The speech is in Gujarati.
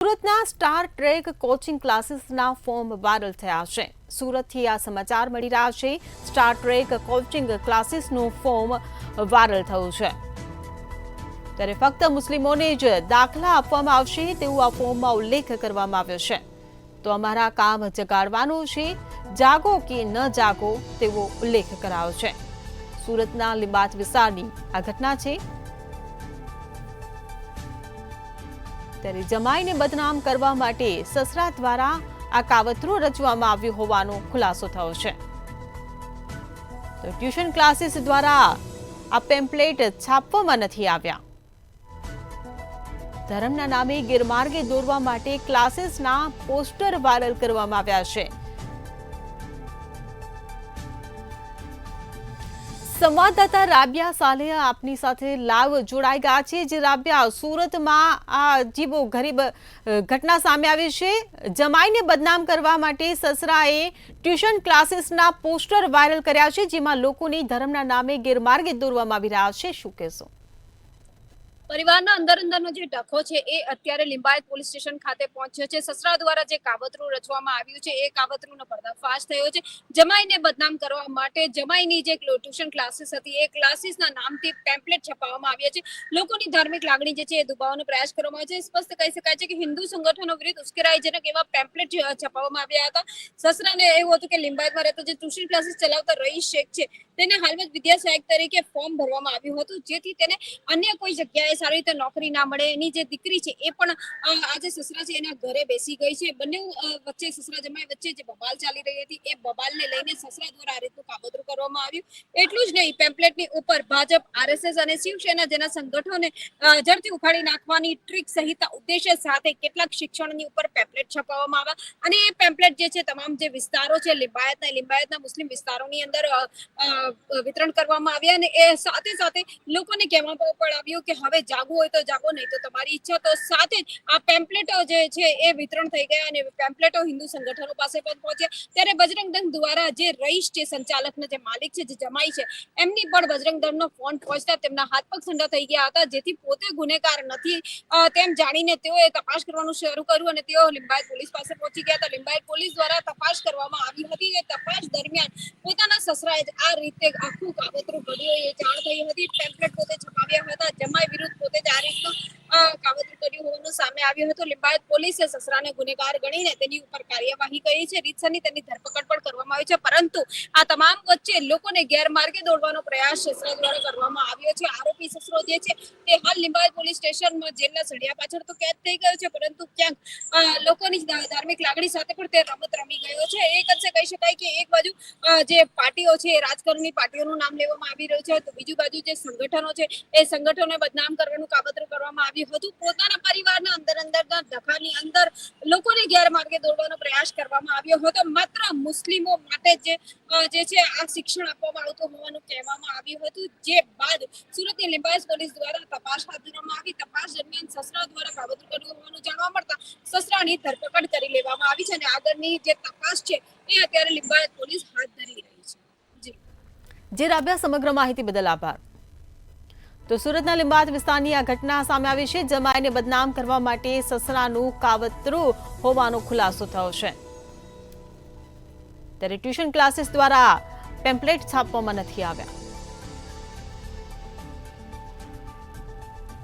સુરતના સ્ટાર ટ્રેક કોચિંગ ક્લાસીસના ફોર્મ વાયરલ થયા છે। સુરતથી આ સમાચાર મળી રહ્યા છે। સ્ટાર ટ્રેક કોચિંગ ક્લાસીસનું ફોર્મ વાયરલ થયું છે। ત્યારે ફક્ત મુસ્લિમોને જ દાખલા આપવામાં આવશે તેવું આ ફોર્મમાં ઉલ્લેખ કરવામાં આવ્યો છે। તો અમારા કામ જગાડવાનું છે, જાગો કે ન જાગો તેવો ઉલ્લેખ કરાયો છે। સુરતના લીંબાયત વિસ્તારની આ ઘટના છે। ત્યારે જમાઈને બદનામ કરવા માટે સસરા દ્વારા આ કાવતરું રચવામાં આવ્યું હોવાનો ખુલાસો થયો છે। તો ટ્યુશન ક્લાસીસ દ્વારા આ પેમ્પલેટ છાપવામાં નથી આવ્યા। ધર્મના નામે ગેરમાર્ગે દોરવા માટે ક્લાસીસના પોસ્ટર વાયરલ કરવામાં આવ્યા છે। સંવાદદાતા રાબિયા સાલે આપની સાથે લાઈવ જોડાઈ ગયા છે। જે રાબિયા, સુરતમાં આ અજીબો ગરીબ ઘટના સામે આવી છે। જમાઈને બદનામ કરવા માટે સસરાએ ટ્યુશન ક્લાસીસના પોસ્ટર વાયરલ કર્યા છે, જેમાં લોકોને ધર્મના નામે ગેરમાર્ગે દોરવામાં આવી રહ્યા છે। શું કહેશો? પરિવારના અંદરનો જે ડખો છે એ અત્યારે લીંબાયત પોલીસ સ્ટેશન ખાતે પહોંચ્યો છે। સસરા દ્વારા જે કાવતરું રચવામાં આવ્યું છે એ કાવતરુંનો પર્દાફાશ થયો છે। જમાઈને બદનામ કરવા માટે જમાઈની જે ટ્યુશન ક્લાસીસ હતી એ ક્લાસીસના નામથી પેમ્પલેટ છપાવવામાં આવ્યા છે। લોકોની ધાર્મિક લાગણી જે છે એ દુભાવવાનો પ્રયાસ કરવામાં આવ્યો છે। સ્પષ્ટ કહી શકાય છે કે હિન્દુ સંગઠનો વિરુદ્ધ ઉશ્કેરાયજનક એવા પેમ્પલેટ છપાવવામાં આવ્યા હતા। સસરાને એવું હતું કે લીંબાયતમાં રહેતો જે ટ્યુશન ક્લાસીસ ચલાવતા રહીશ શેખ છે તેને હાલમાં વિદ્યા સહાયક તરીકે ફોર્મ ભરવામાં આવ્યું હતું, જેથી તેને અન્ય કોઈ જગ્યાએ સારી રીતે નોકરી ના મળે। એની જે દીકરી છે એ પણ આજે સસરા છે એના ઘરે બેસી ગઈ છે। બંને વચ્ચે સસરા જમાઈ વચ્ચે જે બબાલ ચાલી રહી હતી એ બબાલને લઈને સસરા દ્વારા આ રીતનું કાવતરું કરવામાં આવ્યું। એટલું જ નહીં, પેમ્પલેટની ઉપર ભાજપ, આરએસએસ અને શિવસેના જેના સંગઠનોને જડથી ઉખાડી નાખવાની ટ્રીક સહિતના ઉદ્દેશ્ય સાથે કેટલાક શિક્ષણની ઉપર પેમ્પલેટ છપાવવામાં આવ્યા અને એ પેમ્પલેટ જે છે તમામ જે વિસ્તારો છે લીંબાયતના મુસ્લિમ વિસ્તારોની અંદર વિતરણ કરવામાં આવ્યા અને એ સાથે સાથે લોકોને કહેવામાં પણ આવ્યું કે હવે જાગવું હોય તો જાગો, નહીં તો તમારી ઈચ્છા। તો સાથે જ આ પેમ્પલેટો જે છે એ વિતરણ થઈ ગયા અને પેમ્પલેટો હિન્દુ સંગઠનો પાસે પણ પહોંચ્યા। ત્યારે બજરંગ દળ દ્વારા જે રહીશ છે, સંચાલકના જે માલિક છે, જે જમાઈ છે, એમની પણ બજરંગ દળનો ફોન પહોંચતા તેમના હાથ પગ ઠંડા થઈ ગયા હતા, જેથી પોતે ગુનેગાર નથી તેમ જાણીને તેઓએ તપાસ કરવાનું શરૂ કર્યું અને તેઓ લીંબાયત પોલીસ પાસે પહોંચી ગયા। તો લીંબાયત પોલીસ દ્વારા તપાસ કરવામાં આવી હતી। એ તપાસ દરમિયાન પોતાના સસરાએ આ રીતે આખું કાવતરું ઘડ્યું એ જાણ થઈ હતી। પેમ્પલેટ પોતે છપાવ્યા હતા, જમાઈ વિરુદ્ધ પોતે જ આ રીતનું કાવતરું કર્યું હોવાનું સામે આવ્યું હતું। લીંબાયત પોલીસે સસરાને ગુનેગાર ગણીને તેની ઉપર કાર્યવાહી કરી છે। રીતસરની તેની ધરપકડ પણ કરવામાં આવી છે, પરંતુ આ તમામ વચ્ચે લોકોને ગેરમાર્ગે દોરવાનો પ્રયાસ સસરા દ્વારા કરવામાં આવ્યો છે। આરોપી સસરો જે છે તે હાલ લીંબાયત પોલીસ સ્ટેશનમાં જેલના સળિયા પાછળ તો કેદ થઈ ગયો છે, પરંતુ ક્યાંક લોકોની ધાર્મિક લાગણી સાથે પણ તે રમત રમી ગયો છે। એક અંશે કહી શકાય કે એક બાજુ જે પાર્ટીઓ છે, રાજકારણની પાર્ટીઓનું નામ લેવામાં આવી રહ્યું છે, તો બીજી બાજુ જે સંગઠનો છે એ સંગઠનોને બદનામ કરવાનું કાવતરું કરવામાં આવ્યું હતું। પોતાના પરિવારના અંદરના ડખાની અંદર લોકોને ગેરમાર્ગે દોરવાનો પ્રયાસ કરવામાં આવ્યો હતો। માત્ર મુસ્લિમો માટે જે છે આ શિક્ષણ આપવામાં આવતું હોવાનું કહેવામાં આવ્યું હતું। જે બાદ સુરતની લીંબાયત પોલીસ દ્વારા તપાસ હાથ ધરવામાં આવી। તપાસ દરમિયાન સસરા દ્વારા કાવતરું કર્યું હોવાનું જાણવા મળતા સસરાની ધરપકડ કરી લેવામાં આવી છે અને આગળની જે તપાસ છે એ અત્યારે લીંબાયત પોલીસ હાથ ધરી રહી છે। જે રાબિયા, સમગ્ર માહિતી બદલ આભાર। તો સુરતના લીંબાયત વિસ્તારની આ ઘટના સામે આવી છે। જમાઈને બદનામ કરવા માટે સસરાનું કાવતરું હોવાનો ખુલાસો થયો છે। ત્યારે ટ્યુશન ક્લાસીસ દ્વારા પેમ્પલેટ છાપવામાં નથી આવ્યા।